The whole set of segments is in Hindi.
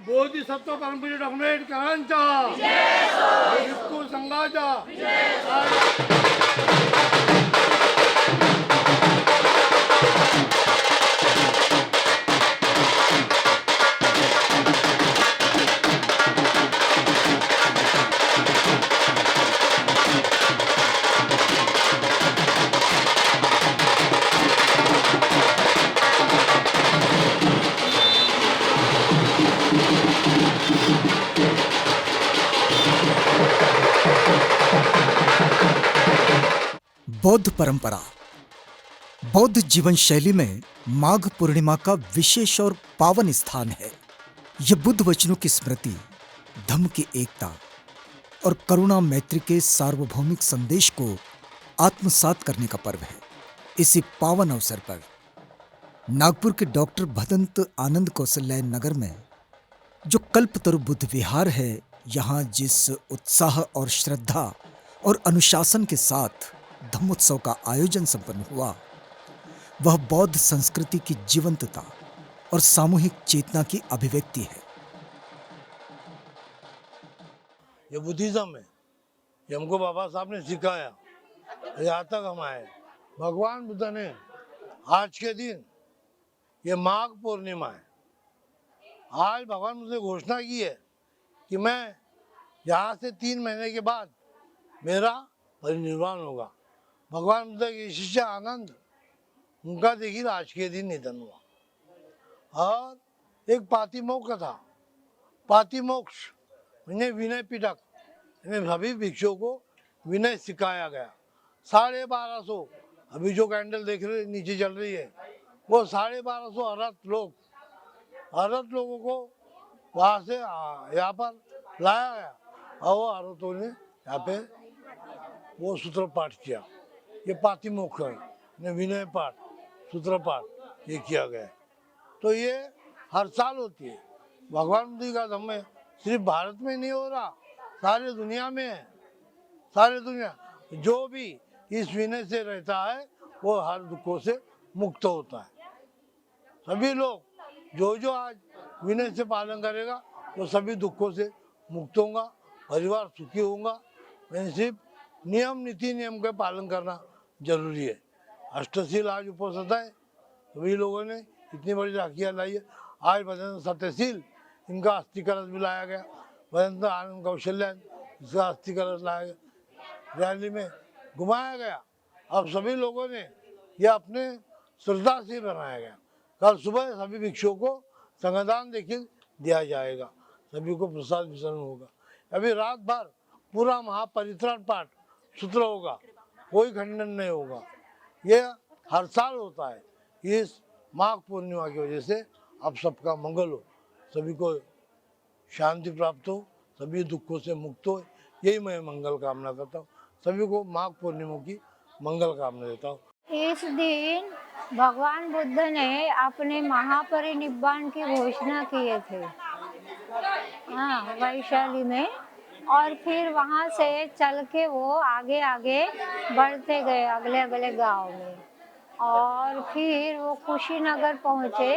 बोधिसत्व परमपूज्य डॉक्टर आंबेडकरांचा भिक्खू संघाचा बौद्ध परंपरा। बौद्ध जीवन शैली में माघ पूर्णिमा का विशेष और पावन स्थान है। यह बुद्ध वचनों की स्मृति, धम्म की एकता और करुणा मैत्री के सार्वभौमिक संदेश को आत्मसात करने का पर्व है। इसी पावन अवसर पर नागपुर के डॉक्टर भदंत आनंद कौशल्या नगर में जो कल्पतरु बुद्ध विहार है, यहाँ जिस उत्साह और श्रद्धा और अनुशासन के साथ धम्मोत्सव का आयोजन संपन्न हुआ, वह बौद्ध संस्कृति की जीवंतता और सामूहिक चेतना की अभिव्यक्ति है। ये बुद्धिज्म है, ये हमको बाबा साहब ने सिखाया, यहाँ तक हम आए। भगवान बुद्ध ने आज के दिन, ये माघ पूर्णिमा है, आज भगवान बुद्ध ने घोषणा की है कि मैं यहाँ से 3 महीने के बाद मेरा परिनिर्वाण होगा। भगवान बुद्ध के शिष्य आनंद, उनका देखिए आज के दिन निधन हुआ। और एक पातिमोक्ष था, पातिमोक्ष इन्हें विनय पिटक, इन्हें सभी भिक्षुओं को विनय सिखाया गया। 1250 अभी जो कैंडल देख रहे नीचे चल रही है, वो 1250 अरहत लोगों को वहाँ से यहाँ पर लाया गया और वो अरहतों ने यहाँ पे वो सूत्र पाठ किया। ये पातिमोक्ष है, विनय पाठ, सूत्र पाठ ये किया गया है। तो ये हर साल होती है। भगवान बुद्ध का धम्म है, सिर्फ भारत में नहीं हो रहा, सारे दुनिया में है। सारे दुनिया जो भी इस विनय से रहता है वो हर दुखों से मुक्त होता है। सभी लोग जो आज विनय से पालन करेगा वो सभी दुखों से मुक्त होगा, परिवार सुखी होगा। सिर्फ नियम नीति नियम का पालन करना जरूरी है। अष्टशील आज उपस्थित है, सभी लोगों ने इतनी बड़ी राखियाँ लाई है। आज भदंत सत्यशील, इनका अस्थि कलश भी लाया गया। भदंत आनंद कौशल्या, इसका अस्थि कलश लाया गया, रैली में घुमाया गया। अब सभी लोगों ने यह अपने श्रद्धा से बनाया गया। कल सुबह सभी भिक्षुओं को संगदान देखिए दिया जाएगा, सभी को प्रसाद वितरण होगा। अभी रात भर पूरा महापरित्राण पाठ सूत्र होगा, कोई खंडन नहीं होगा। ये हर साल होता है। इस माघ पूर्णिमा की वजह से अब सबका मंगल हो, सभी को शांति प्राप्त हो, सभी दुखों से मुक्त हो, यही मैं मंगल कामना करता हूँ। सभी को माघ पूर्णिमा की मंगल कामना देता हूँ। इस दिन भगवान बुद्ध ने अपने महापरिनिब्बाण की घोषणा किए थे, हाँ, वैशाली में। और फिर वहाँ से चल के वो आगे आगे बढ़ते गए अगले अगले गांव में, और फिर वो कुशीनगर पहुँचे।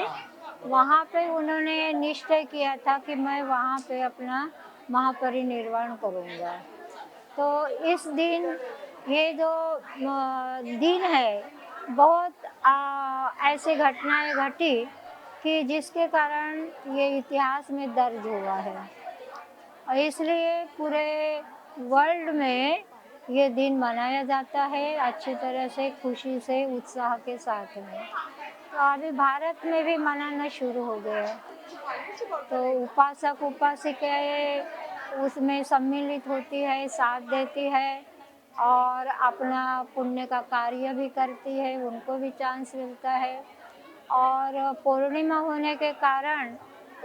वहाँ पे उन्होंने निश्चय किया था कि मैं वहाँ पे अपना महापरिनिर्वाण करूँगा। तो इस दिन, ये जो दिन है, बहुत ऐसी घटनाएं घटी कि जिसके कारण ये इतिहास में दर्ज हुआ है, और इसलिए पूरे वर्ल्ड में ये दिन मनाया जाता है अच्छी तरह से, खुशी से, उत्साह के साथ में। तो अभी भारत में भी मनाना शुरू हो गया है। तो उपासक उपासिकाएं उसमें सम्मिलित होती है, साथ देती है और अपना पुण्य का कार्य भी करती है, उनको भी चांस मिलता है। और पूर्णिमा होने के कारण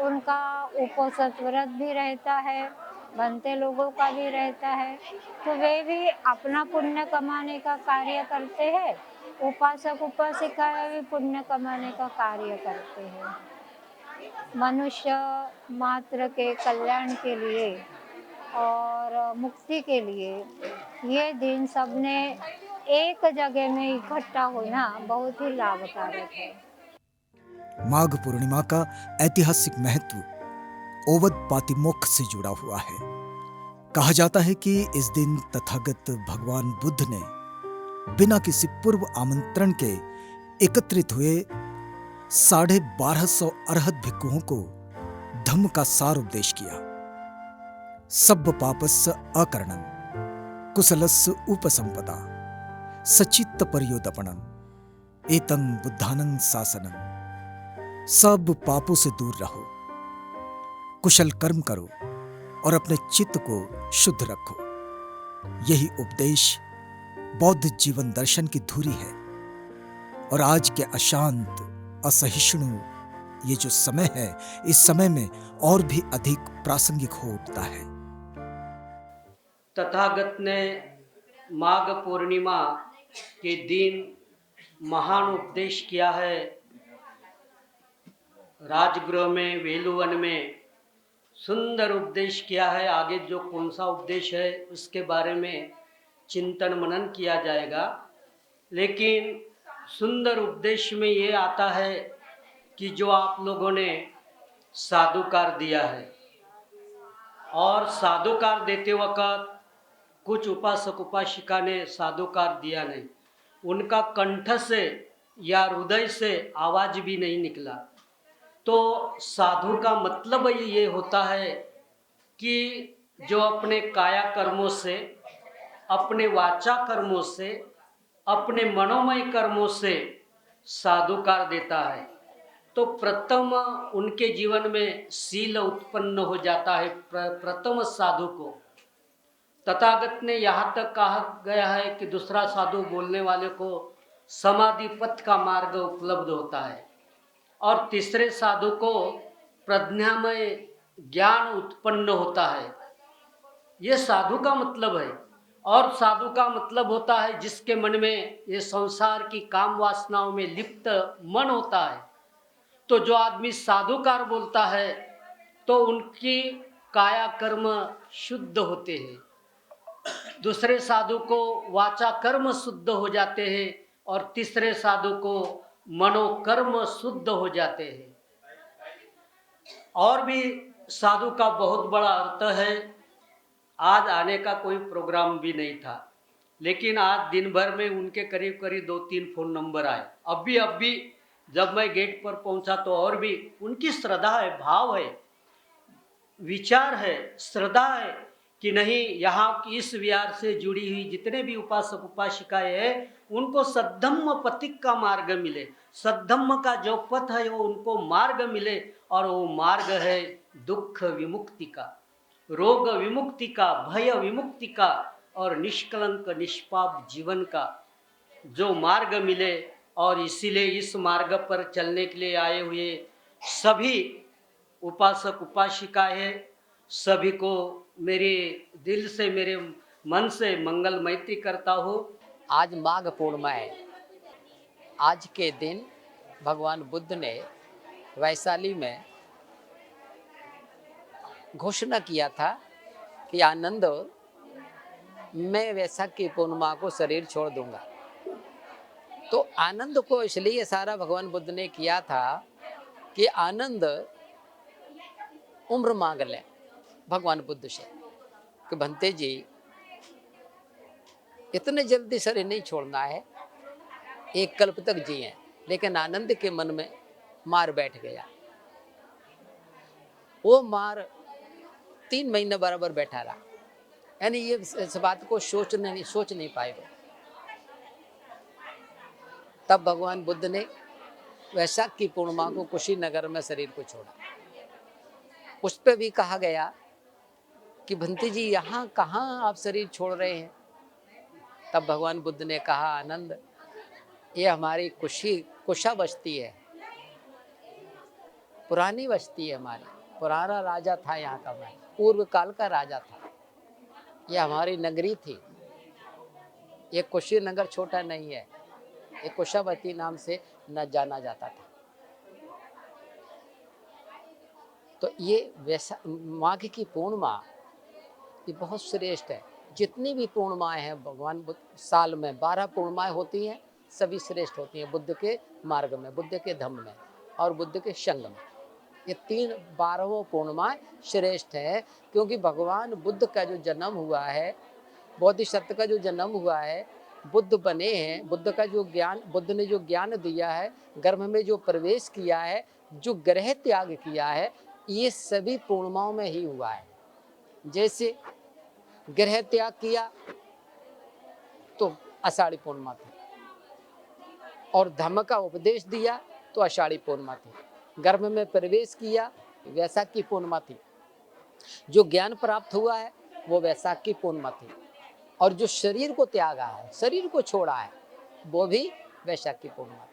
उनका उपवास व्रत भी रहता है, बनते लोगों का भी रहता है। तो वे भी अपना पुण्य कमाने का कार्य करते हैं, उपासक उपासिकाएं भी पुण्य कमाने का कार्य करते हैं। मनुष्य मात्र के कल्याण के लिए और मुक्ति के लिए ये दिन सबने एक जगह में इकट्ठा होना बहुत ही लाभकारक है। माघ पूर्णिमा का ऐतिहासिक महत्व ओवद पातिमोक्ष से जुड़ा हुआ है। कहा जाता है कि इस दिन तथागत भगवान बुद्ध ने बिना किसी पूर्व आमंत्रण के एकत्रित हुए 1250 अरहत भिक्षुओं को धम्म का सार उपदेश किया। सब्ब पापस्य अकरणं, कुशलस्य उपसंपदा, सचित्त परयोदपणं, एतं बुद्धानं शासनं। सब पापों से दूर रहो, कुशल कर्म करो और अपने चित्त को शुद्ध रखो। यही उपदेश बौद्ध जीवन दर्शन की धुरी है। और आज के अशांत, असहिष्णु ये जो समय है, इस समय में और भी अधिक प्रासंगिक हो उठता है। तथागत ने माघ पूर्णिमा के दिन महान उपदेश किया है। राजगृह में, वेलुवन में सुंदर उपदेश किया है। आगे जो कौन सा उपदेश है उसके बारे में चिंतन मनन किया जाएगा। लेकिन सुंदर उपदेश में ये आता है कि जो आप लोगों ने साधुकार दिया है, और साधुकार देते वक्त कुछ उपासक उपासिका ने साधुकार दिया नहीं, उनका कंठ से या हृदय से आवाज भी नहीं निकला। तो साधु का मतलब ये होता है कि जो अपने काया कर्मों से, अपने वाचा कर्मों से, अपने मनोमय कर्मों से साधुकार देता है। तो प्रथम उनके जीवन में शील उत्पन्न हो जाता है। प्रथम साधु को तथागत ने यहाँ तक कहा गया है कि दूसरा साधु बोलने वाले को समाधि पथ का मार्ग उपलब्ध होता है, और तीसरे साधु को प्रज्ञामय ज्ञान उत्पन्न होता है। ये साधु का मतलब है। और साधु का मतलब होता है जिसके मन में ये संसार की काम वासनाओं में लिप्त मन होता है। तो जो आदमी साधुकार बोलता है तो उनकी काया कर्म शुद्ध होते हैं। दूसरे साधु को वाचा कर्म शुद्ध हो जाते हैं, और तीसरे साधु को मनोकर्म शुद्ध हो जाते हैं। और भी साधु का बहुत बड़ा अर्थ है। आज आने का कोई प्रोग्राम भी नहीं था, लेकिन आज दिन भर में उनके करीब करीब 2-3 फोन नंबर आए। अभी जब मैं गेट पर पहुंचा तो और भी उनकी श्रद्धा है, भाव है, विचार है, श्रद्धा है कि नहीं, यहाँ की इस विहार से जुड़ी हुई जितने भी उपासक उपासिकाएं हैं उनको सद्धम्म पथिक का मार्ग मिले। सद्धम्म का जो पथ है वो उनको मार्ग मिले, और वो मार्ग है दुख विमुक्ति का, रोग विमुक्ति का, भय विमुक्ति का और निष्कलंक निष्पाप जीवन का जो मार्ग मिले। और इसीलिए इस मार्ग पर चलने के लिए आए हुए सभी उपासक उपासिकाएं, सभी को मेरे दिल से, मेरे मन से मंगल मैत्री करता हूँ। आज माघ पूर्णिमा है। आज के दिन भगवान बुद्ध ने वैशाली में घोषणा किया था कि आनंद, मैं वैशाख की पूर्णिमा को शरीर छोड़ दूंगा। तो आनंद को इसलिए सारा भगवान बुद्ध ने किया था कि आनंद उम्र मांग ले भगवान बुद्ध से कि भंते जी, इतने जल्दी शरीर नहीं छोड़ना है, एक कल्प तक जिए। लेकिन आनंद के मन में मार बैठ गया। वो मार 3 महीने बराबर बैठा रहा, यानी ये इस बात को सोच नहीं पाए वो। तब भगवान बुद्ध ने वैशाख की पूर्णिमा को कुशीनगर में शरीर को छोड़ा। उस पर भी कहा गया कि भंते जी, यहाँ कहाँ आप शरीर छोड़ रहे हैं? तब भगवान बुद्ध ने कहा, आनंद, ये हमारी कुशा बस्ती है, पुरानी बस्ती है हमारी। पुराना राजा था यहाँ का, मैं पूर्व काल का राजा था। ये हमारी नगरी थी। ये कुशीनगर छोटा नहीं है, ये कुशावती नाम से न जाना जाता था। तो ये माघ की पूर्णिमा ये बहुत श्रेष्ठ है। जितनी भी पूर्णिमाएं हैं भगवान बुद्ध, साल में 12 पूर्णिमाएं होती हैं, सभी श्रेष्ठ होती हैं बुद्ध के मार्ग में, बुद्ध के धम्म में और बुद्ध के संग में। ये 12 पूर्णिमा श्रेष्ठ है, क्योंकि भगवान बुद्ध का जो जन्म हुआ है, बोधिसत्व का जो जन्म हुआ है, बुद्ध बने हैं, बुद्ध ने जो ज्ञान दिया है, गर्भ में जो प्रवेश किया है, जो ग्रह त्याग किया है, ये सभी पूर्णिमाओं में ही हुआ है। जैसे ग्रह त्याग किया तो आषाढ़ी पूर्णिमा थी, और धम्म का उपदेश दिया तो आषाढ़ी पूर्णिमा थी। गर्भ में प्रवेश किया वैशाख की पूर्णिमा थी। जो ज्ञान प्राप्त हुआ है वो वैशाख की पूर्णिमा थी, और जो शरीर को त्यागा है, शरीर को छोड़ा है, वो भी वैशाख की पूर्णिमा थी।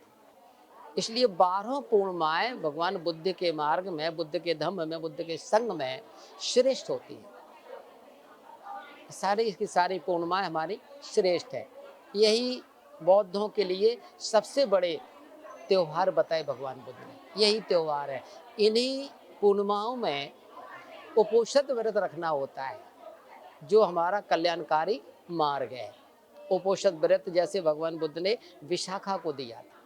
इसलिए 12 पूर्णिमाएं भगवान बुद्ध के मार्ग में, बुद्ध के धम्म में, बुद्ध के संग में श्रेष्ठ होती है। सारी की सारी पूर्णिमाएं हमारी श्रेष्ठ है। यही बौद्धों के लिए सबसे बड़े त्योहार बताए भगवान बुद्ध ने, यही त्योहार है। इन्हीं पूर्णिमाओं में उपोषित व्रत रखना होता है, जो हमारा कल्याणकारी मार्ग है। उपोषित व्रत जैसे भगवान बुद्ध ने विशाखा को दिया था।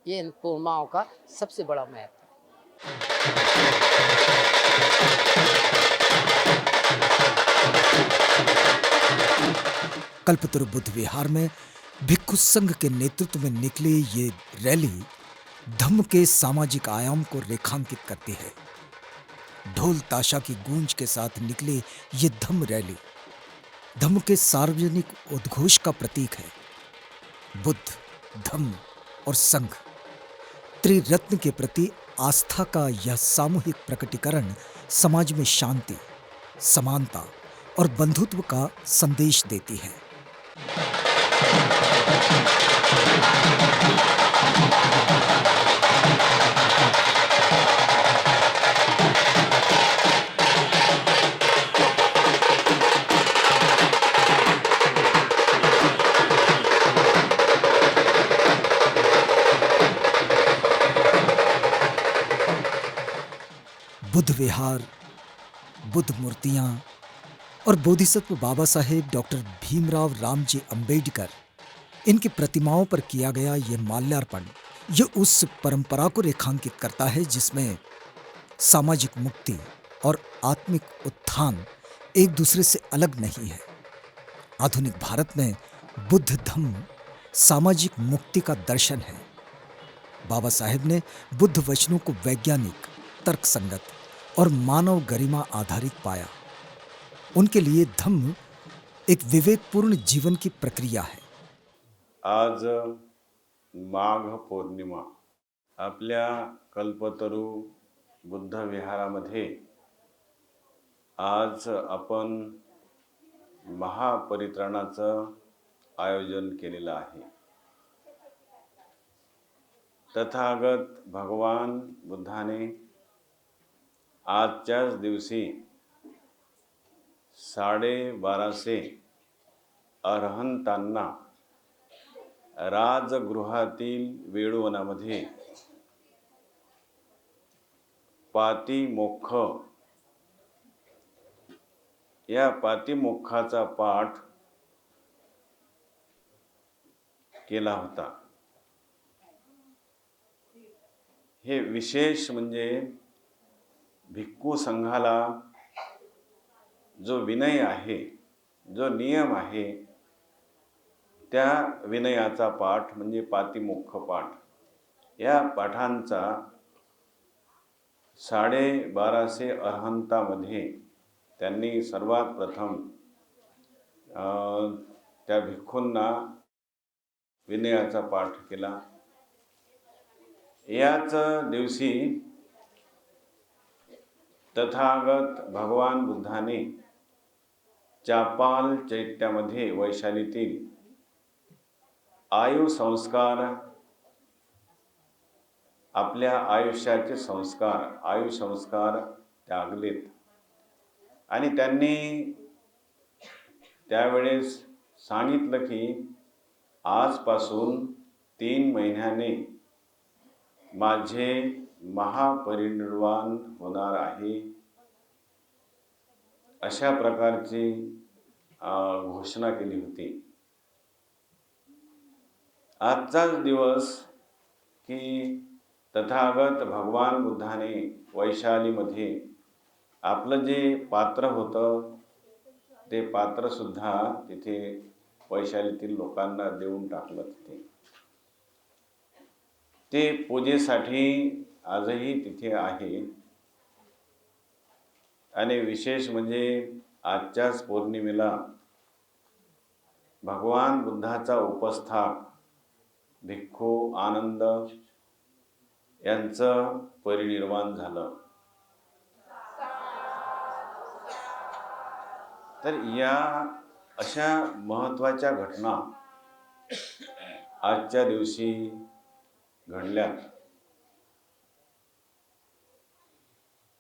ये इन पूर्णिमाओं का सबसे बड़ा महत्व है। कल्पतरु बुद्ध विहार में भिक्षु संघ के नेतृत्व में निकली ये रैली धम्म के सामाजिक आयाम को रेखांकित करती है। ढोल ताशा की गूंज के साथ निकली ये धम्म रैली धम्म के सार्वजनिक उद्घोष का प्रतीक है। बुद्ध, धम्म और संघ त्रिरत्न के प्रति आस्था का यह सामूहिक प्रकटीकरण समाज में शांति, समानता और बंधुत्व का संदेश देती है। बुद्ध विहार, बुद्ध मूर्तियां और बोधिसत्व बाबा साहेब डॉक्टर भीमराव रामजी अंबेडकर, इनकी प्रतिमाओं पर किया गया यह माल्यार्पण ये उस परंपरा को रेखांकित करता है जिसमें सामाजिक मुक्ति और आत्मिक उत्थान एक दूसरे से अलग नहीं है। आधुनिक भारत में बुद्ध धम्म सामाजिक मुक्ति का दर्शन है। बाबा साहेब ने बुद्ध वचनों को वैज्ञानिक, तर्कसंगत और मानव गरिमा आधारित पाया। उनके लिए धम्म एक विवेकपूर्ण जीवन की प्रक्रिया है। आज माघ पौर्णिमा आपल्या कल्पतरू बुद्ध विहारामध्ये आज आपण महापरित्राणाचं आयोजन केलेलं आहे। तथागत भगवान बुद्धाने आजच्याच दिवशी 1250 अरहंतांना राजगृहातील वेळुवनामध्ये पातिमोक्ष या पातिमोक्षाचा पाठ केला होता। हे विशेष म्हणजे भिक्खू संघाला जो विनय आहे, जो नियम आहे, त्या विनयाचा पाठ म्हणजे पातिमोक्ष पाठ। या पाठांचा 1250 अरहंतामध्ये त्यांनी सर्वात प्रथम त्या भिक्खूंना विनयाचा पाठ केला। याच दिवशी तथागत भगवान बुद्धाने चापाल चैत्यामध्ये वैशालीतील आयु संस्कार, आपल्या आयुष्याचे संस्कार, आयु संस्कार त्यागलेत आणि त्यांनी त्यावेळेस सांगितलं की आजपासून 3 महिन्याने माझे महापरिनिर्वाण होणार आहे, अशा प्रकारची घोषणा केली होती। आजचाच दिवस की तथागत भगवान बुद्धाने वैशालीमध्ये आपलं जे पात्र होतं ते पात्रसुद्धा तिथे वैशालीतील लोकांना देऊन टाकलं. ते पूजेसाठी आजही तिथे आहे. आणि विशेष म्हणजे आजच्याच पौर्णिमेला भगवान बुद्धाचा उपस्थाप भिक्खू आनंद यांचं परिनिर्वाण झालं. तर या अशा महत्त्वाच्या घटना आजच्या दिवशी घडल्या.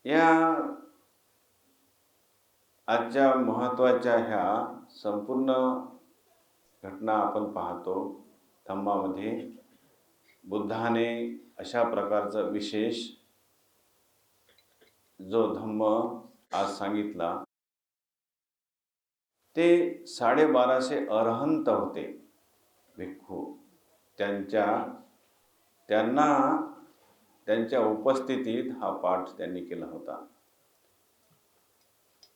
या आजच्या महत्त्वाच्या ह्या संपूर्ण घटना आपण पाहतो. धम्मामध्ये बुद्धाने अशा प्रकारचा विशेष जो धम्म आज सांगितला, ते 1250 अरहंत होते भिक्खू. त्यांना त्यांच्या उपस्थितीत हा पाठ त्यांनी केला होता.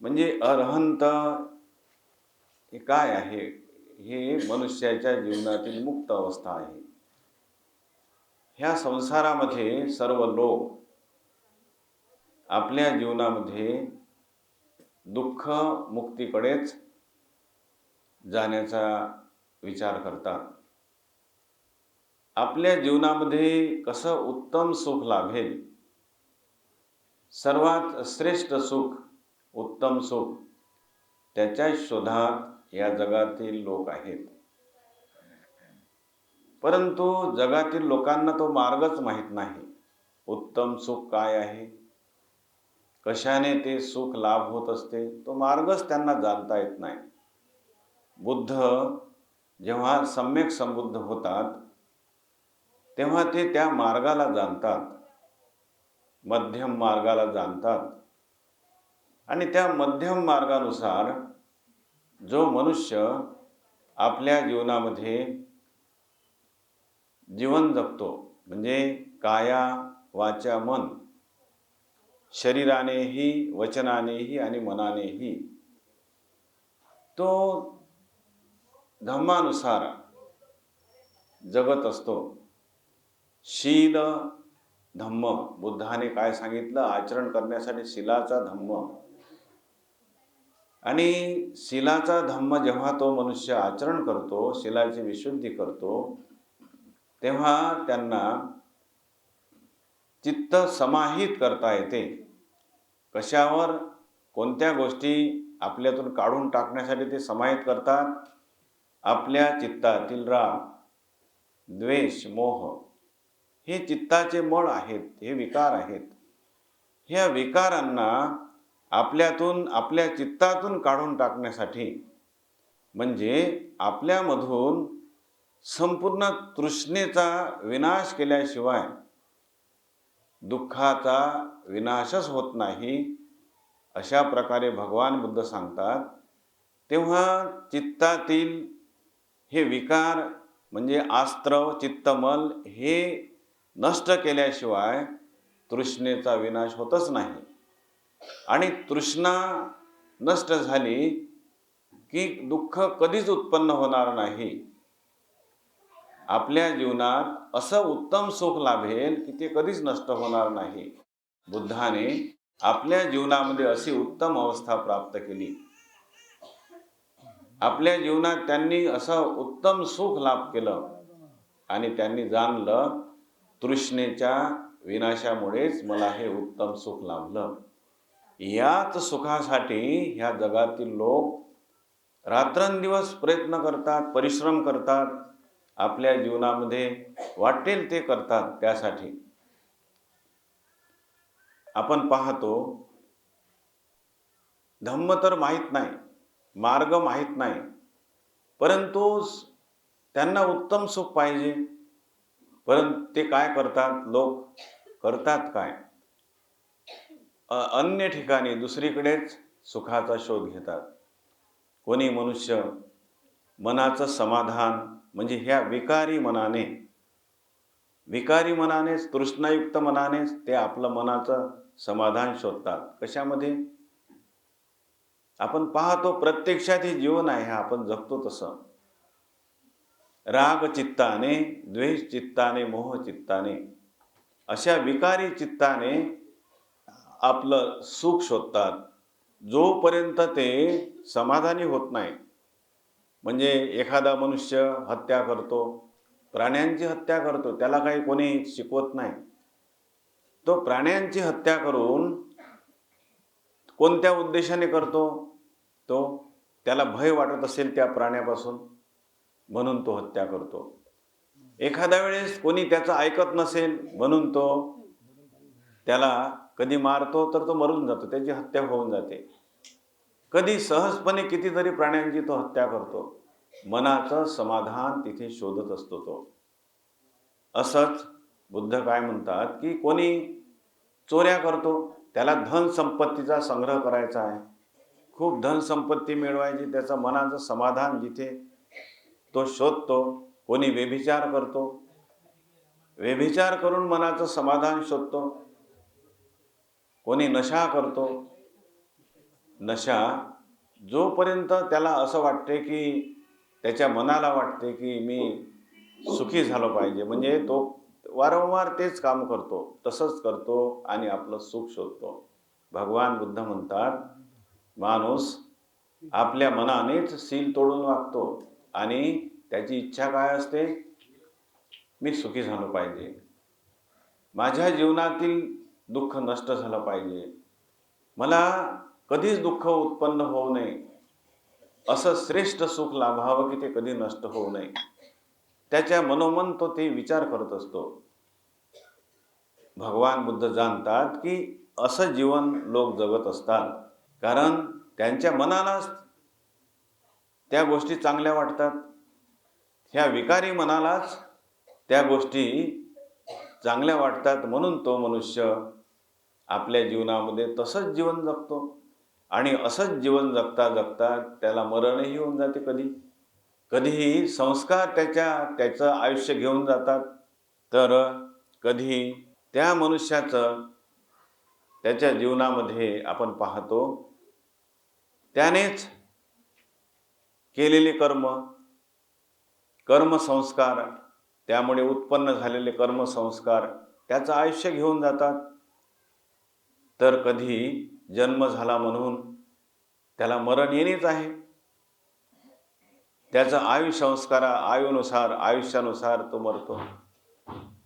म्हणजे अरहंत हे काय आहे? हे मनुष्याच्या जीवनातील मुक्त अवस्था आहे. ह्या संसारामध्ये सर्व लोक आपल्या जीवनामध्ये दुःख मुक्तीकडेच जाण्याचा विचार करतात. आपल्या जीवनामध्ये कसं उत्तम सुख लाभेल, सर्वात श्रेष्ठ सुख, उत्तम सुख, त्याच्या शोधात या जगातील लोक आहेत. परंतु जगातील लोकांना तो मार्गच माहीत नाही. उत्तम सुख काय आहे, कशाने ते सुख लाभ होत असते, तो मार्गच त्यांना जाणता येत नाही. बुद्ध जेव्हा सम्यक संबुद्ध होतात तेव्हा ते त्या मार्गाला जाणतात, मध्यम मार्गाला जाणतात. आणि त्या मध्यम मार्गानुसार जो मनुष्य आपल्या जीवनामध्ये जीवन जगतो, म्हणजे काया वाचा मन, शरीरानेही वचनानेही आणि मनानेही, तो धम्मानुसार जगत असतो. शील धम्म, बुद्धाने काय सांगितलं, आचरण करण्यासाठी शीलाचा धम्म. आणि शीलाचा धम्म जेव्हा तो मनुष्य आचरण करतो, शीलाची विशुद्धी करतो, तेव्हा त्यांना चित्त समाहित करता येते. कशावर, कोणत्या गोष्टी आपल्यातून काढून टाकण्यासाठी ते समाहित करतात? आपल्या चित्तातील राग, द्वेष, मोह हे चित्ताचे मळ आहेत, हे विकार आहेत. ह्या विकारांना आपल्यातून, आपल्या चित्तातून काढून टाकण्यासाठी, म्हणजे आपल्यामधून संपूर्ण तृष्णेचा विनाश केल्याशिवाय दुःखाचा विनाशच होत नाही, अशा प्रकारे भगवान बुद्ध सांगतात. तेव्हा चित्तातील हे विकार म्हणजे आस्त्रव, चित्तमल हे नष्ट केल्याशिवाय तृष्णेचा विनाश होतच नाही. आणि तृष्णा नष्ट झाली की दुःख कधीच उत्पन्न होणार नाही. आपल्या जीवनात असं उत्तम सुख लाभेल की ते कधीच नष्ट होणार नाही. बुद्धाने आपल्या जीवनामध्ये अशी उत्तम अवस्था प्राप्त केली. आपल्या जीवनात त्यांनी असं उत्तम सुख लाभ केलं आणि त्यांनी जाणलं, तृष्णेच्या विनाशामुळेच मला हे उत्तम सुख लाभलं. याच सुखासाठी ह्या जगातील लोक रात्रंदिवस प्रयत्न करतात, परिश्रम करतात, आपल्या जीवनामध्ये वाटेल ते करतात. त्यासाठी आपण पाहतो, धम्म तर माहीत नाही, मार्ग माहीत नाही, परंतु त्यांना उत्तम सुख पाहिजे. परंतु ते काय करतात? लोक करतात काय? अन्य ठिकाणी दुसरीकडेच सुखाचा शोध घेतात. कोणी मनुष्य मनाचं समाधान, म्हणजे ह्या विकारी मनाने विकारी मनानेच, तृष्णायुक्त मनानेच ते आपलं मनाचं समाधान शोधतात. कशामध्ये? आपण पाहतो प्रत्यक्षात हे जीवन आहे, आपण जगतो तसं. राग चित्ताने, द्वेष चित्ताने, मोह चित्ताने, अशा विकारी चित्ताने आपलं सुख शोधतात. जोपर्यंत ते समाधानी होत नाही, म्हणजे एखादा मनुष्य हत्या करतो, प्राण्यांची हत्या करतो, त्याला काही कोणी शिकवत नाही. तो प्राण्यांची हत्या करून कोणत्या उद्देशाने करतो? तो त्याला भय वाटत असेल त्या प्राण्यापासून, म्हणून तो हत्या करतो. एखाद्या वेळेस कोणी त्याचं ऐकत नसेल म्हणून तो त्याला कधी मारतो तर तो मरून जातो, त्याची हत्या होऊन जाते. कधी सहजपणे कितीतरी प्राण्यांची तो हत्या करतो. मनाचं समाधान तिथे शोधत असतो तो. असंच बुद्ध काय म्हणतात की कोणी चोऱ्या करतो, त्याला धन संपत्तीचा संग्रह करायचा आहे, खूप धन संपत्ती मिळवायची, त्याचं मनाचं समाधान जिथे तो शोधतो. कोणी व्यभिचार करतो, व्यभिचार करून मनाचं समाधान शोधतो. कोणी नशा करतो, नशा जोपर्यंत त्याला असं वाटते की त्याच्या मनाला वाटते की मी सुखी झालो पाहिजे, म्हणजे तो वारंवार तेच काम करतो, तसंच करतो आणि आपलं सुख शोधतो. भगवान बुद्ध म्हणतात माणूस आपल्या मनानेच सील तोडून वागतो आणि त्याची इच्छा काय असते? मी सुखी झालो पाहिजे, माझ्या जीवनातील दुःख नष्ट झालं पाहिजे, मला कधीच दुःख उत्पन्न होऊ नये, असं श्रेष्ठ सुख लाभावं की ते कधी नष्ट होऊ नये. त्याच्या मनोमन तो ते विचार करत असतो. भगवान बुद्ध जाणतात की असं जीवन लोक जगत असतात कारण त्यांच्या मनालाच त्या गोष्टी चांगल्या वाटतात. ह्या विकारी मनालाच त्या गोष्टी चांगल्या वाटतात, म्हणून तो मनुष्य आपल्या जीवनामध्ये तसंच जीवन जगतो आणि असंच जीवन जगता जगता त्याला मरणही येऊन जाते. कधीही संस्कार त्याचं आयुष्य घेऊन जातात, तर कधी त्या मनुष्याचं त्याच्या जीवनामध्ये आपण पाहतो त्यानेच केलेले कर्मसंस्कार, त्यामुळे उत्पन्न झालेले कर्मसंस्कार त्याचं आयुष्य घेऊन जातात. तर कधी जन्म झाला म्हणून त्याला मरण येणेच आहे. त्याचं आयुष्यानुसार तो मरतो.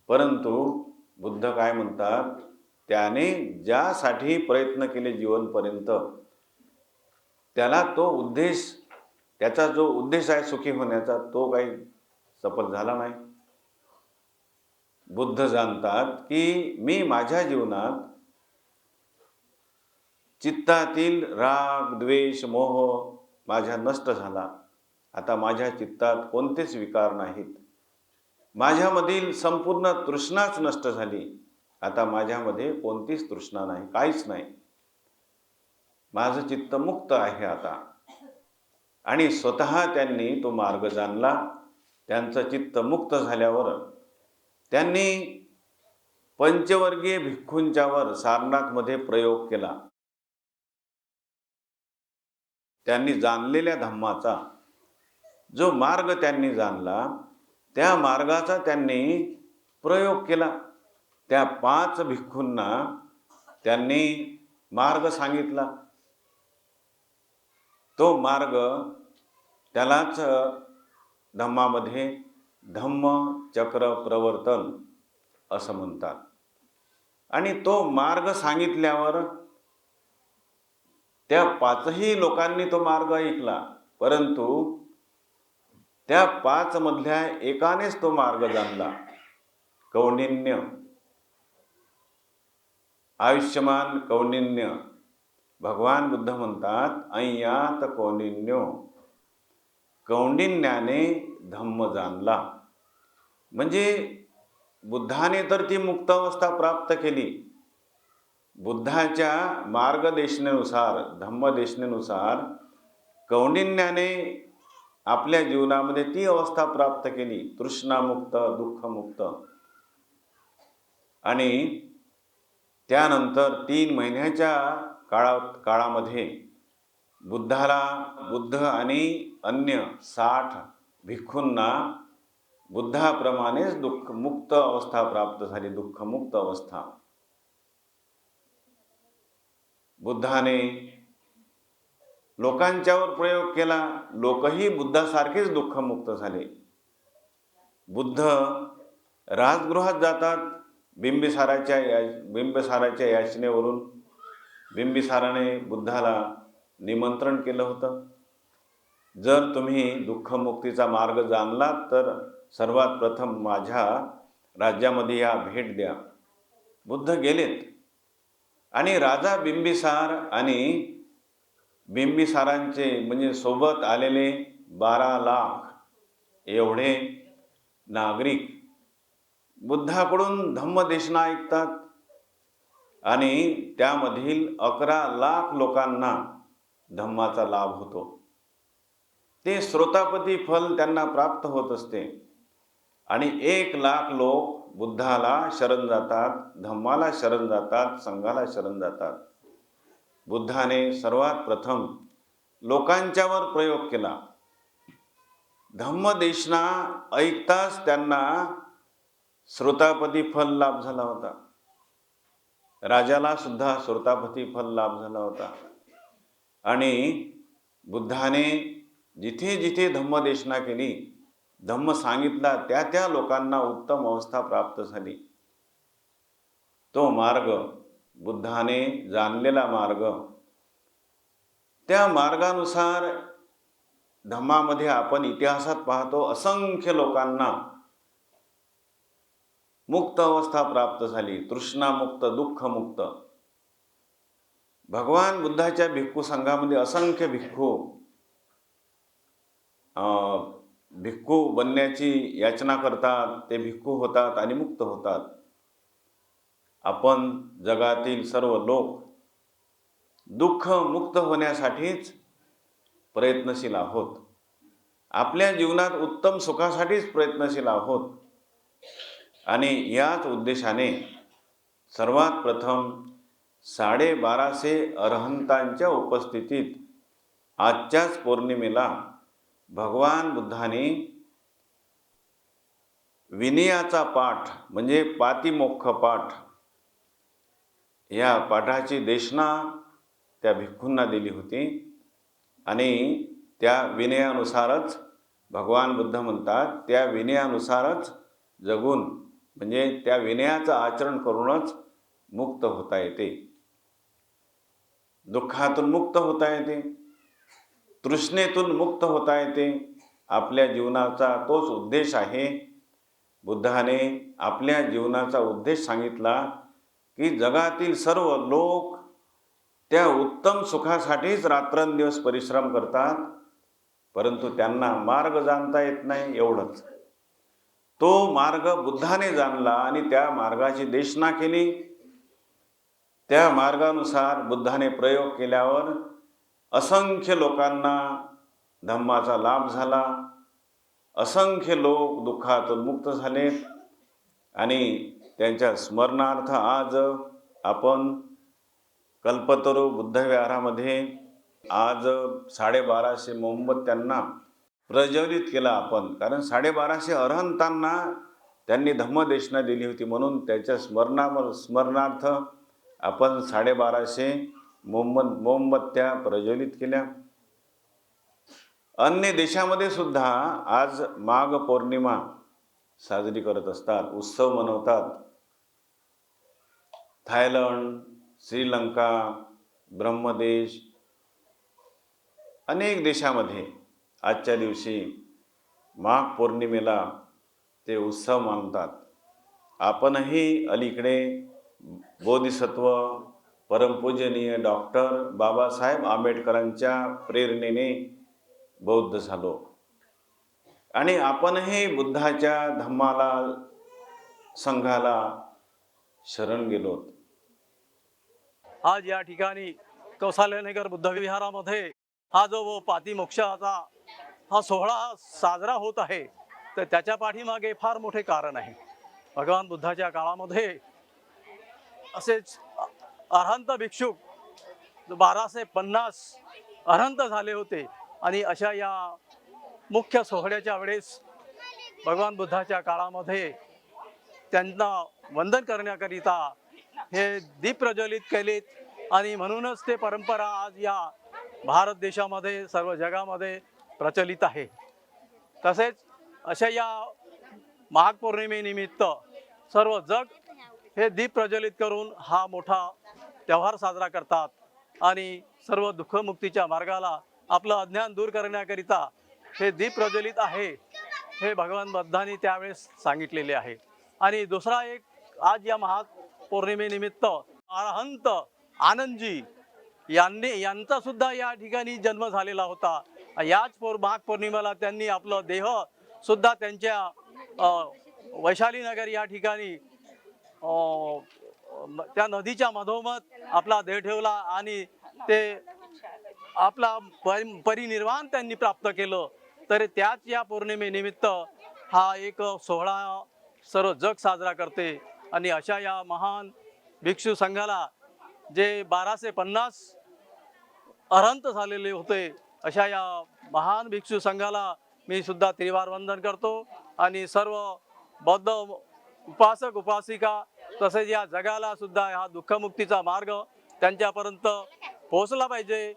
परंतु बुद्ध काय म्हणतात? त्याने ज्यासाठी प्रयत्न केले जीवनपर्यंत, त्याचा जो उद्देश आहे सुखी होण्याचा, तो काही सफल झाला नाही. बुद्ध जाणतात की मी माझ्या जीवनात चित्तातील राग, द्वेष, मोह माझ्या नष्ट झाला. आता माझ्या चित्तात कोणतेच विकार नाहीत. माझ्यामधील संपूर्ण तृष्णाच नष्ट झाली. आता माझ्यामध्ये कोणतीच तृष्णा नाही, काहीच नाही. माझं चित्त मुक्त आहे आता. आणि स्वतः त्यांनी तो मार्ग जाणला. त्यांचं चित्त मुक्त झाल्यावर त्यांनी पंचवर्गीय भिक्खूंच्यावर सारनाथमध्ये प्रयोग केला. त्यांनी जाणलेल्या धम्माचा जो मार्ग त्यांनी जाणला, त्या मार्गाचा त्यांनी प्रयोग केला. त्या 5 भिक्खूंना त्यांनी मार्ग सांगितला. तो मार्ग त्यालाच धम्मामध्ये धम्म चक्र प्रवर्तन असं म्हणतात. आणि तो मार्ग सांगितल्यावर त्या 5ही लोकांनी तो मार्ग ऐकला, परंतु त्या 5 मधल्या एकानेच तो मार्ग जाणला. कौंडिन्य, आयुष्यमान कौंडिन्य. भगवान बुद्ध म्हणतात अय्यात कौंडिन्यो, कौंडिन्याने धम्म जाणला. म्हणजे बुद्धाने तर ती मुक्त अवस्था प्राप्त केली. बुद्धाच्या मार्गदेशनेनुसार, धम्मदेशनेनुसार कौंडिन्याने आपल्या जीवनामध्ये ती अवस्था प्राप्त केली, तृष्णामुक्त, दुःखमुक्त. आणि त्यानंतर 3 महिन्याच्या काळामध्ये बुद्ध आणि अन्य 60 भिक्खूंना बुद्धाप्रमाणेच दुःखमुक्त अवस्था प्राप्त झाली, दुःखमुक्त अवस्था. बुद्धाने लोकांच्यावर प्रयोग केला, लोकही बुद्धासारखेच दुःखमुक्त झाले. बुद्ध राजगृहात जातात. बिंबिसाराच्या याचनेवरून बिंबिसाराने बुद्धाला निमंत्रण केलं होतं, जर तुम्ही दुःखमुक्तीचा मार्ग जाणलात तर सर्वात प्रथम माझ्या राज्यामध्ये या, भेट द्या. बुद्ध गेलेत आणि राजा बिंबिसार आणि बिंबिसारांचे म्हणजे सोबत आलेले 12 लाख एवढे नागरिक बुद्धाकडून धम्मदेशना ऐकतात आणि त्यामधील 11 लाख लोकांना धम्माचा लाभ होतो. ते श्रोतापती फल त्यांना प्राप्त होत असते आणि 1 लाख लोक बुद्धाला शरण जातात, धम्माला शरण जातात, संघाला शरण जातात. बुद्धाने सर्वात प्रथम लोकांच्यावर प्रयोग केला. धम्मदेशना ऐकताच त्यांना श्रोतापती फल लाभ झाला होता. राजाला सुद्धा श्रोतापती फल लाभ झाला होता. आणि बुद्धाने जिथे जिथे धम्मदेशना केली, धम्म सांगितला, त्या त्या लोकांना उत्तम अवस्था प्राप्त झाली. तो मार्ग बुद्धाने जाणलेला मार्ग, त्या मार्गानुसार धम्मामध्ये आपण इतिहासात पाहतो असंख्य लोकांना मुक्त अवस्था प्राप्त झाली, तृष्णामुक्त, दुःखमुक्त. भगवान बुद्धाच्या भिक्खू संघामध्ये असंख्य भिक्खू बनण्याची याचना करतात, ते भिक्खू होतात आणि मुक्त होतात. आपण जगातील सर्व लोक दुःख मुक्त होण्यासाठीच प्रयत्नशील आहोत. आपल्या जीवनात उत्तम सुखासाठीच प्रयत्नशील आहोत. आणि याच उद्देशाने सर्वात प्रथम 1250 अरहंतांच्या उपस्थितीत आजच्याच पौर्णिमेला भगवान बुद्धाने विनयाचा पाठ म्हणजे पातिमोक्ष पाठ, या पाठाची देशना त्या भिक्खूंना दिली होती. आणि त्या विनयानुसारच भगवान बुद्ध म्हणतात, त्या विनयानुसारच जगून म्हणजे त्या विनयाचं आचरण करूनच मुक्त होता येते, दुःखातून मुक्त होता येते, तृष्णेतून मुक्त होता येते. आपल्या जीवनाचा तोच उद्देश आहे. बुद्धाने आपल्या जीवनाचा उद्देश सांगितला की जगातील सर्व लोक त्या उत्तम सुखासाठीच रात्रंदिवस परिश्रम करतात, परंतु त्यांना मार्ग जाणता येत नाही, एवढंच. तो मार्ग बुद्धाने जाणला आणि त्या मार्गाची देशना केली. त्या मार्गानुसार बुद्धाने प्रयोग केल्यावर असंख्य लोकांना धम्माचा लाभ झाला, असंख्य लोक दुःखातून मुक्त झालेत. आणि त्यांच्या स्मरणार्थ आज आपण कल्पतरू बुद्धविहारामध्ये आज 1250 मोमबत्त्यांना प्रज्वलित केला आपण, कारण 1250 अरहंतांना त्यांनी धम्मदेशना दिली होती, म्हणून त्याच्या स्मरणार्थ आपण 1250 मोमबत्त्या प्रज्वलित केल्या. अन्य देशामध्ये सुद्धा आज माघ पौर्णिमा साजरी करत असतात, उत्सव मनवतात. थायलंड, श्रीलंका, ब्रह्मदेश, अनेक देशामध्ये आजच्या दिवशी माघ पौर्णिमेला ते उत्सव मानतात. आपणही अलीकडे बोधिसत्व परमपूजनीय डॉक्टर बाबासाहेब आंबेडकरांच्या प्रेरणेने बौद्ध झालो आणि आपणही बुद्धाच्या धम्माला संघाला शरण गेलो. आज या ठिकाणी कौसालयनगर बुद्धविहारामध्ये हा जो पातिमोक्षाचा हा सोहळा साजरा होत आहे, तर त्याच्या पाठीमागे फार मोठे कारण आहे. भगवान बुद्धाच्या काळामध्ये असेच अरहंत भिक्षुक 1250 अरहंत झाले होते. आणि अशा या मुख्य सोहळ्याच्या वेळेस भगवान बुद्धाच्या काळामध्ये त्यांना वंदन करण्याकरिता हे दीप प्रज्वलित केलेत. आणि म्हणूनच ते परंपरा आज या भारत देशामध्ये सर्व जगामध्ये प्रचलित आहे. तसेच अशा या माघ पौर्णिमेनिमित्त सर्व जग हे दीप प्रज्वलित करून हा मोठा त्योहार साजरा करतात. आणि सर्व दुःखमुक्तीच्या मार्गाला आपलं अज्ञान दूर करण्याकरिता हे दीप प्रज्वलित आहे, हे भगवान बुद्धांनी त्यावेळेस सांगितलेले आहे. आणि दुसरा एक, आज या महापौर्णिमेनिमित्त अरहंत आनंदजी यांचा सुद्धा या ठिकाणी जन्म झालेला होता. याच माघ पौर्णिमेला त्यांनी आपलं देह सुद्धा त्यांच्या वैशाली नगर या ठिकाणी त्या नदीच्या मधोमध आपला देह ठेवला आणि ते आपला परिनिर्वाण त्यांनी प्राप्त केलं. तर त्याच या पौर्णिमेनिमित्त हा एक सोहळा सर्व जग साजरा करते. आणि अशा या महान भिक्षू संघाला जे 1250 अरहंत झालेले होते, अशा या महान भिक्षू संघाला मी सुद्धा त्रिवार वंदन करतो. आणि सर्व बौद्ध उपासक उपासिका तसेच या जगाला सुद्धा हा दुःखमुक्तीचा मार्ग त्यांच्यापर्यंत पोहोचला पाहिजे,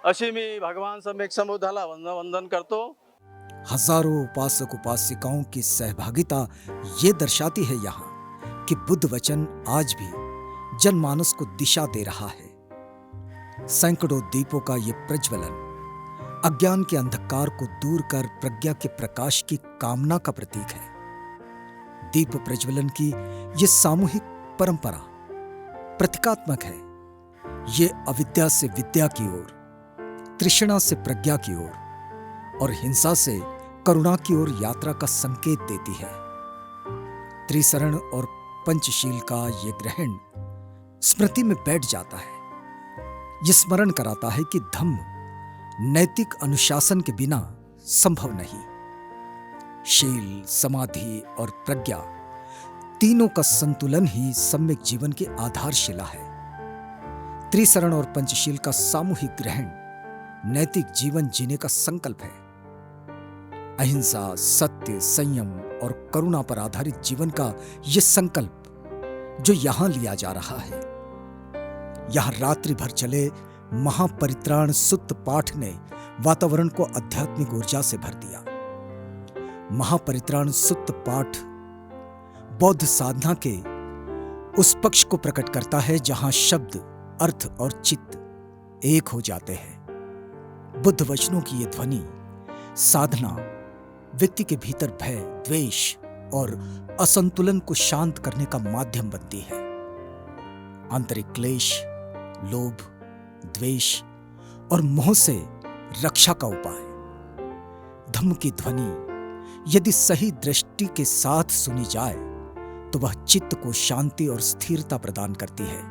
अशी मी भगवान सम्यक संबुद्धाला वंदन करतो. हजारों उपासक उपासिकाओं की सहभागिता ये दर्शाती है यहाँ कि बुद्ध वचन आज भी जनमानस को दिशा दे रहा है। सैकड़ों दीपों का ये प्रज्वलन अज्ञान के अंधकार को दूर कर प्रज्ञा के प्रकाश की कामना का प्रतीक है। दीप प्रज्वलन की ये सामूहिक परंपरा प्रतीकात्मक है। ये अविद्या से विद्या की ओर, तृष्णा से प्रज्ञा की ओर और हिंसा से करुणा की ओर यात्रा का संकेत देती है। त्रिसरण और पंचशील का ये ग्रहण स्मृति में बैठ जाता है। ये स्मरण कराता है कि धम्म नैतिक अनुशासन के बिना संभव नहीं। शील, समाधि और प्रज्ञा तीनों का संतुलन ही सम्यक जीवन की आधारशिला है। त्रिसरण और पंचशील का सामूहिक ग्रहण नैतिक जीवन जीने का संकल्प है। अहिंसा, सत्य, संयम और करुणा पर आधारित जीवन का यह संकल्प जो यहां लिया जा रहा है। यहां रात्रि भर चले महापरित्राण सुत्त पाठ ने वातावरण को आध्यात्मिक ऊर्जा से भर दिया। महापरित्राण सुत्त पाठ बौद्ध साधना के उस पक्ष को प्रकट करता है जहां शब्द, अर्थ और चित्त एक हो जाते हैं। बुद्ध वचनों की ये ध्वनि साधना व्यक्ति के भीतर भय, द्वेष और असंतुलन को शांत करने का माध्यम बनती है। आंतरिक क्लेश, लोभ, द्वेष और मोह से रक्षा का उपाय। धम्म की ध्वनि यदि सही दृष्टि के साथ सुनी जाए तो वह चित्त को शांति और स्थिरता प्रदान करती है।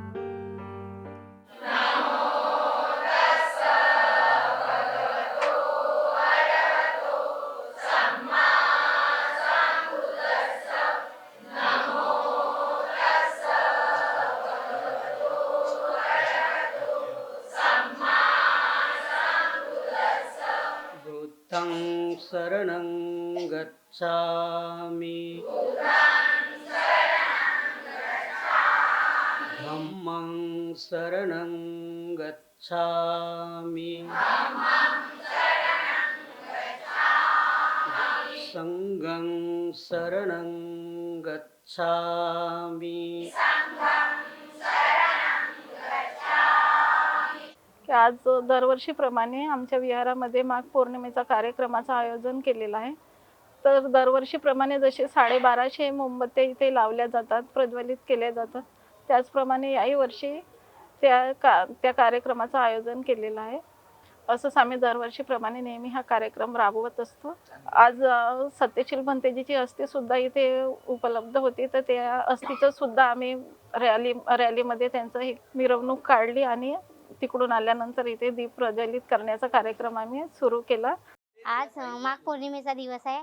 बुद्धं शरणं गच्छामि धम्मं शरणं गच्छामि संघं शरणं गच्छामि। की आज दरवर्षीप्रमाणे आमच्या विहारामध्ये माघ पौर्णिमेचा कार्यक्रमाचं आयोजन केलेलं आहे। तर दरवर्षीप्रमाणे जसे 1250 मोमबत्त्या इथे लावल्या जातात, प्रज्वलित केल्या जातात, त्याचप्रमाणे याही वर्षी त्या कार्यक्रमाचं आयोजन केलेलं आहे। असंच आम्ही दरवर्षीप्रमाणे नेहमी हा कार्यक्रम राबवत असतो। आज सत्यशील भंतेजीची अस्थीसुद्धा इथे उपलब्ध होती, तर त्या अस्थीचं सुद्धा आम्ही रॅलीमध्ये त्यांचं एक मिरवणूक काढली आणि तिकडून आल्यानंतर इथे दीप प्रज्वलित करण्याचा कार्यक्रम आम्ही सुरू केला। आज माघ पौर्णिमेचा दिवस आहे।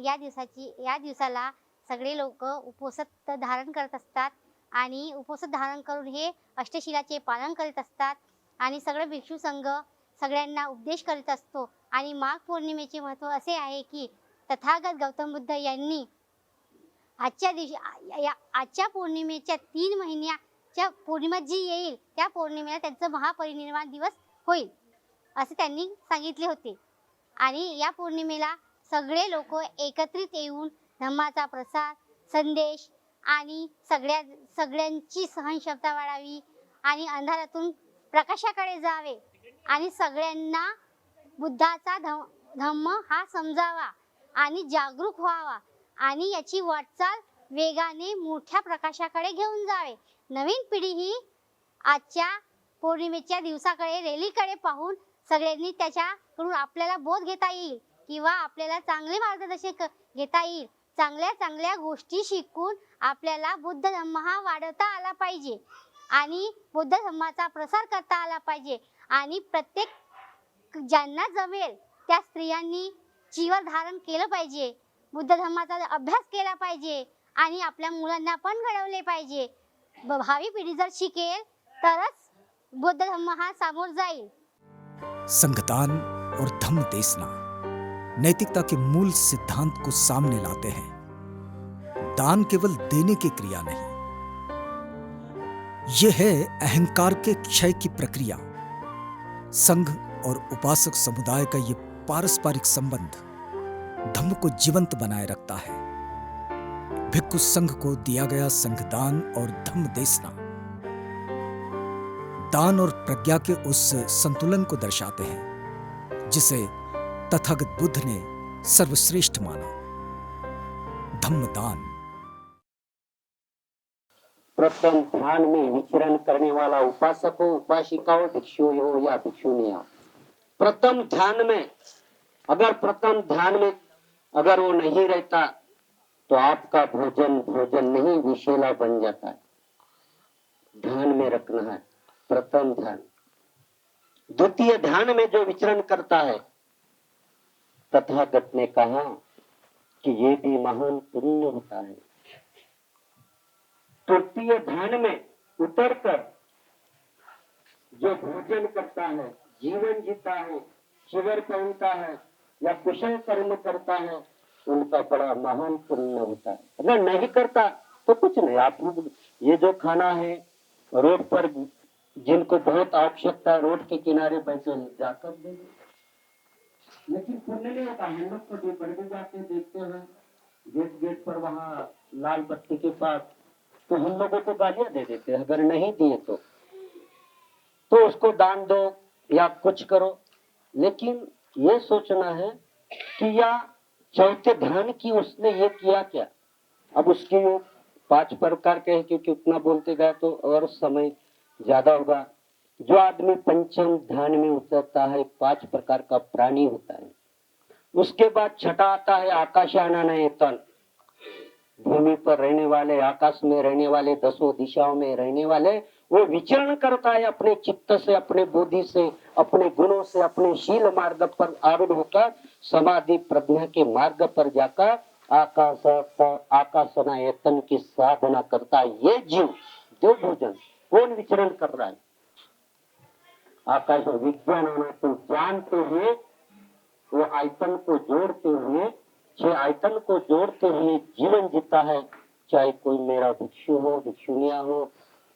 या दिवसाला सगळे लोक उपवास धारण करत असतात आणि उपवास धारण करून हे अष्टशिलाचे पालन करीत असतात आणि सगळे भिक्षू संघ सगळ्यांना उपदेश करीत असतो. आणि माघ पौर्णिमेचे महत्त्व असे आहे की तथागत गौतम बुद्ध यांनी आजच्या दिवशी आजच्या पौर्णिमेच्या 3 महिन्याच्या पौर्णिमा जी येईल त्या पौर्णिमेला त्यांचं महापरिनिर्वाण दिवस होईल असे त्यांनी सांगितले होते. आणि या पौर्णिमेला सगळे लोक एकत्रित येऊन धम्माचा प्रसार संदेश आणि सगळ्यांची सहनक्षमता वाढावी आणि अंधारातून प्रकाशाकडे जावे आणि सगळ्यांना बुद्धाचा धम्म हा समजावा आणि जागरूक व्हावा आणि याची वाटचाल वेगाने मोठ्या प्रकाशाकडे घेऊन जावे. नवीन पिढी ही आजच्या पौर्णिमेच्या दिवसाकडे रॅलीकडे पाहून सगळ्यांनी त्याच्याकडून आपल्याला बोध घेता येईल किंवा आपल्याला चांगले मार्गदर्शन घेता येईल. चांगल्या चांगल्या गोष्टी शिकून आपल्याला बुद्ध धम्म हा वाढवता आला पाहिजे आणि बुद्ध धम्माचा प्रसार करता आला पाहिजे. आणि प्रत्येक ज्यांना जमेल त्या स्त्रियांनी चीवर धारण केलं पाहिजे, बुद्ध धम्माचा अभ्यास केला पाहिजे आणि आपल्या मुलांना पण घडवले पाहिजे. भावी पिढी जर शिकेल तरच बुद्ध धम्म हा सामोर जाईल. संघदान और धम्म देसना नैतिकता के मूल सिद्धांत को सामने लाते हैं. दान केवल देने की क्रिया नहीं, यह है अहंकार के क्षय की प्रक्रिया. संघ और उपासक समुदाय का यह पारस्परिक संबंध धम्म को जीवंत बनाए रखता है. भिक्खु संघ को दिया गया संघदान और धम्म देसना दान और प्रज्ञा के उस संतुलन को दर्शाते हैं जिसे तथागत बुद्ध ने सर्वश्रेष्ठ माना. धम्मदान. प्रथम ध्यान में विचरण करने वाला उपासक हो, उपासिका हो, भिक्षु हो या भिक्षुनिया, प्रथम ध्यान में अगर वो नहीं रहता तो आपका भोजन नहीं विषैला बन जाता है. ध्यान में रखना है प्रथम ध्यान. द्वितीय ध्यान में जो विचरण करता है तथागत ने कहा कि ये भी महान पुण्य होता है. तृतीय ध्यान में उतरकर जो भोजन करता है, जीवन जीता है, शिविर पहनता है या कुशल कर्म करता है, उनका बड़ा महान पुण्य होता है. अगर नहीं करता तो कुछ नहीं. आप ये जो खाना है रोड पर जिनको बहुत आवश्यकता है रोड के किनारे बैठे जाकर देंगे, लेकिन पुण्य नहीं होता. हम लोग तो बढ़ जाते देखते हैं गेट पर वहाँ लाल बत्ती के पास, तो हम लोगों को गालियां दे देते हैं. अगर नहीं दिए तो उसको दान दो या कुछ करो. लेकिन ये सोचना है कि या चौथे ध्यान की उसने ये किया क्या. अब उसकी 5 प्रकार के, क्योंकि उतना बोलते गए तो और समय ज्यादा होगा. जो आदमी पंचम ध्यान में उतरता है 5 प्रकार का प्राणी होता है. उसके बाद छठा आता है आकाशानयतन, भूमि पर रहने वाले, आकाश में रहने वाले, 10 दिशाओं में रहने वाले. वो विचरण करता है अपने चित्त से, अपने बुद्धि से, अपने गुणों से, अपने शील मार्ग पर आरूढ़ होकर समाधि प्रज्ञा के मार्ग पर जाकर आकाशानयतन की साधना करता है. ये जीव जो भोजन कौन विचरण कर रहा है? आकाश विज्ञान को जानते हुए, वो आयतन को जोड़ते हुए, 6 आयतन को जोड़ते हुए जीवन जीता है. चाहे कोई मेरा भिक्षु हो, भिक्षुनिया हो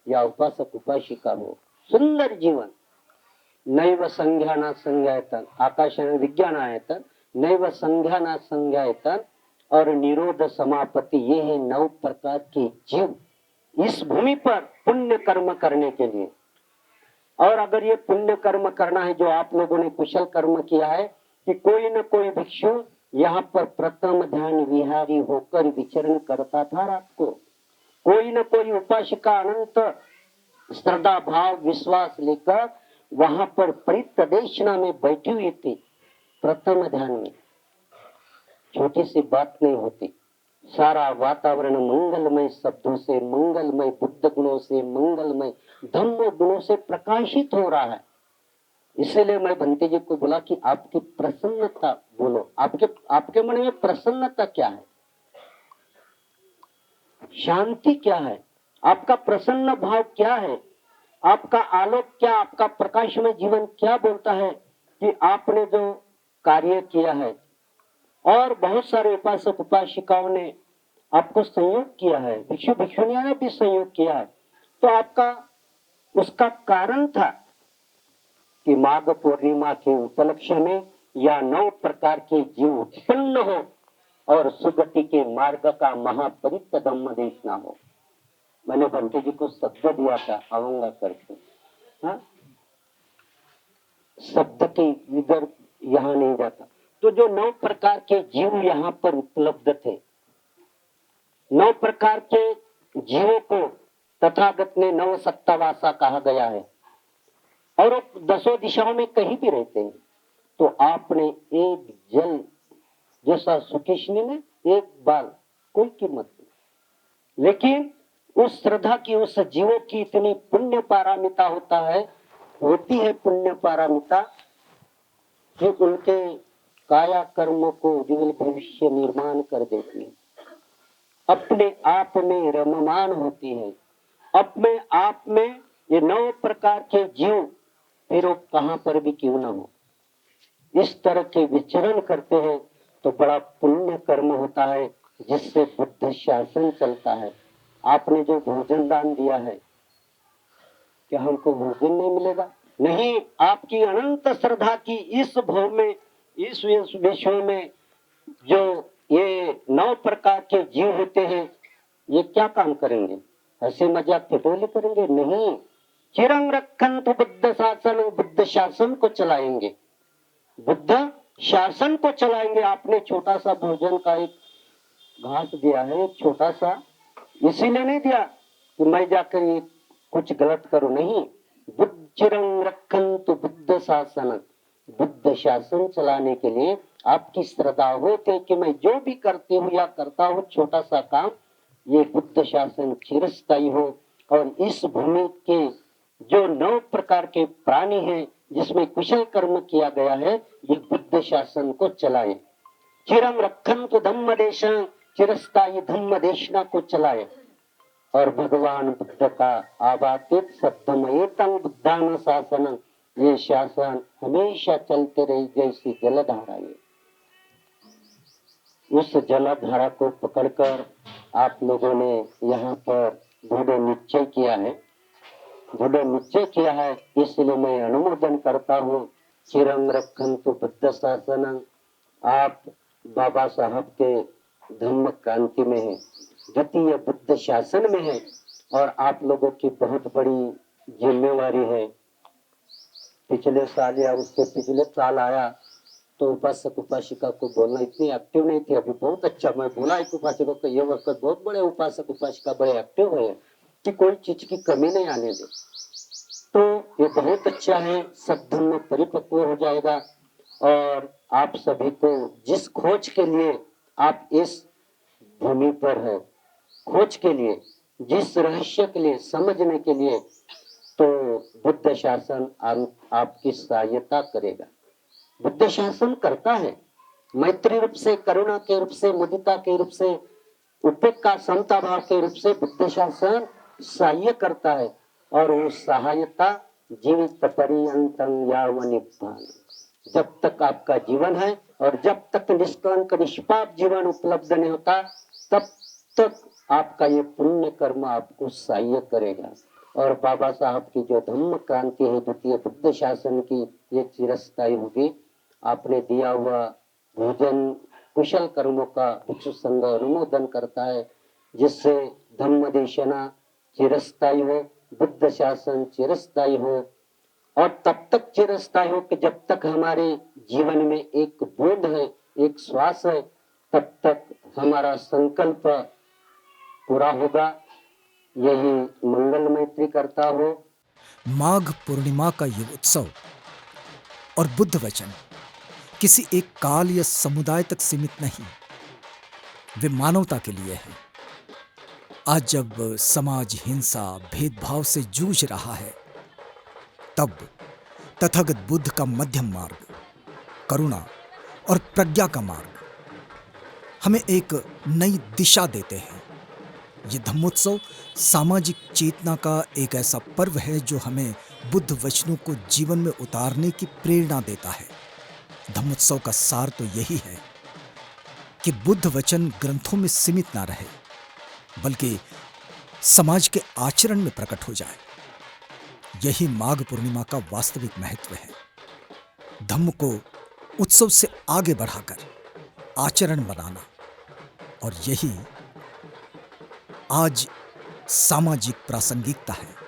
या उपासक उपासिका हो. सुंदर जीवन. नैव संज्ञाना संज्ञायतन, आकाश विज्ञान आयतन, नैव संज्ञाना संज्ञायतन और निरोध समापति, ये है 9 प्रकार के जीव इस भूमि पर पुण्य कर्म करने के लिए. और अगर ये पुण्य कर्म करना है जो आप लोगों ने कुशल कर्म किया है कि कोई न कोई भिक्षु यहाँ पर प्रथम ध्यान विहारी होकर विचरण करता था रात को, कोई न कोई उपासिका अनंत श्रद्धा भाव विश्वास लेकर वहां पर परितदेशना में बैठी हुई थी. प्रथम ध्यान में छोटी सी बात नहीं होती. सारा वातावरण मंगलमय शब्दों से, मंगलमय बुद्ध गुणों से, मंगलमय धम्म गुणों से प्रकाशित हो रहा है. इसलिए मैं भंते जी को बोला कि आपकी प्रसन्नता बोलो. आपके मन में प्रसन्नता क्या है, शांति क्या है, आपका प्रसन्न भाव क्या है, आपका आलोक क्या, आपका प्रकाशमय जीवन क्या बोलता है कि आपने जो कार्य किया है। और बहुत सारे उपासक उपासिकाओं ने आपको संयोग किया है, भिक्षु भिक्षुनियों ने भी संयोग किया है। तो आपका उसका कारण था कि माघ पूर्णिमा के उपलक्ष्य में या 9 प्रकार के जीव उत्पन्न हो और सुगति के मार्ग का महापवित्र धम्म देशना हो। मैंने बंटे जी को शब्द दिया था, आऊंगा करके। हाँ? शब्द के इधर यहाँ नहीं जाता। तो जो 9 प्रकार के जीव यहाँ पर उपलब्ध थे, 9 प्रकार के जीवों को तथागत ने 9 सत्तावासा कहा गया है और 10 दिशाओं में कहीं भी रहते हैं। तो आपने एक जल जैसा सुकेशनी ने एक बाल, कोई कीमत नहीं, लेकिन उस श्रद्धा की, उस जीवों की इतनी पुण्य पारामिता होती है पुण्य पारामिता कि उनके काया कर्मों को उज्ज्वल भविष्य निर्माण कर देती है, अपने आप में रममान होती है, अपने आप में। ये 9 प्रकार के जीव फिर वो कहां पर भी क्यों ना हो, इस तरह के विचरण करते हैं तो बड़ा पुण्य कर्म होता है, जिससे बुद्ध शासन चलता है। आपने जो भोजन दान दिया है, क्या हमको भोजन नहीं मिलेगा? नहीं, आपकी अनंत श्रद्धा की इस भव में, इस विश्व में जो ये 9 प्रकार के जीव होते हैं, ये क्या काम करेंगे? हंसी मजाक ठिठोली करेंगे? नहीं, चिरंग रखन्तु बुद्ध शासन, बुद्ध शासन को चलाएंगे, बुद्ध शासन को चलाएंगे। आपने छोटा सा भोजन का एक घास दिया है, एक छोटा सा, इसीलिए नहीं दिया कि मैं जाकर ये कुछ गलत करूं, नहीं, बुद्ध चिरंग रखन्तु बुद्ध शासन, बुद्ध शासन चलाने के लिए आपकी श्रद्धा हो कि मैं जो भी करती हूँ या करता हूँ छोटा सा काम, ये बुद्ध शासन चिरस्थायी हो। और इस भूमि के जो 9 प्रकार के प्राणी हैं, जिसमें कुशल कर्म किया गया है, ये बुद्ध शासन को चलाए। चिरम रखन्तु धम्म देशं, चिरस्थायी धम्म देशना को चलाए। और भगवान बुद्ध का आवातित सत्यमयेतं बुद्धान शासन, ये शासन हमेशा चलते रहे जैसी जलधारा। ये उस जलधारा को पकड़कर आप लोगों ने यहाँ पर दृढ़ निश्चय किया है, दृढ़ निश्चय किया है, इसलिए मैं अनुमोदन करता हूँ। चिरं रखन्तु बुद्ध शासन, आप बाबा साहब के धम्म क्रांति में है, द्वितीय बुद्ध शासन में है, और आप लोगों की बहुत बड़ी जिम्मेवारी है। पिछले साल या उसके पिछले साल आया तो उपासक उपासिका को बोलना इतनी एक्टिव नहीं थी, अभी बहुत अच्छा। मैं बोला एक उपासकों को, ये वक्त बहुत बड़े उपासक उपासिका बड़े एक्टिव हुए कि कोई चीज की कमी नहीं आने दे। तो ये बहुत अच्छा है, सद्धर्म में परिपक्व हो जाएगा। और आप सभी को जिस खोज के लिए आप इस भूमि पर है, खोज के लिए, जिस रहस्य के लिए, समझने के लिए, तो बुद्ध शासन आपकी सहायता करेगा। बुद्ध शासन करता है, मैत्री रूप से, करुणा के रूप से, मुदिता के रूप से, उपेक्षा समता भाव के रूप से बुद्ध शासन सहाय करता है। और वो सहायता जीवित पर्यंतं यावत् निब्बान, जब तक आपका जीवन है और जब तक निष्कलंक निष्पाप जीवन उपलब्ध नहीं होता, तब तक आपका ये पुण्य कर्म आपको सहाय करेगा। और बाबा साहब की जो धम्म क्रांति है, द्वितीय बुद्ध शासन की, ये चिरस्थायी होगी। आपने दिया हुआ भोजन कुशल कर्मों का भिक्षु संघ अनुमोदन करता है, जिससे धम्म देशना चिरस्थायी हो, बुद्ध शासन चिरस्थायी हो। और तब तक चिरस्थायी हो कि जब तक हमारे जीवन में एक बोध है, एक श्वास है, तब तक हमारा संकल्प पूरा होगा। यही मंगल मैत्री करता हो। माघ पूर्णिमा का ये उत्सव और बुद्ध वचन किसी एक काल या समुदाय तक सीमित नहीं, वे मानवता के लिए है। आज जब समाज हिंसा भेदभाव से जूझ रहा है, तब तथागत बुद्ध का मध्यम मार्ग, करुणा और प्रज्ञा का मार्ग हमें एक नई दिशा देते हैं। ये धम्मोत्सव सामाजिक चेतना का एक ऐसा पर्व है जो हमें बुद्ध वचनों को जीवन में उतारने की प्रेरणा देता है। धम्मोत्सव का सार तो यही है कि बुद्ध वचन ग्रंथों में सीमित ना रहे, बल्कि समाज के आचरण में प्रकट हो जाए। यही माघ पूर्णिमा का वास्तविक महत्व है। धम्म को उत्सव से आगे बढ़ाकर आचरण बनाना, और यही आज सामाजिक प्रासंगिकता है।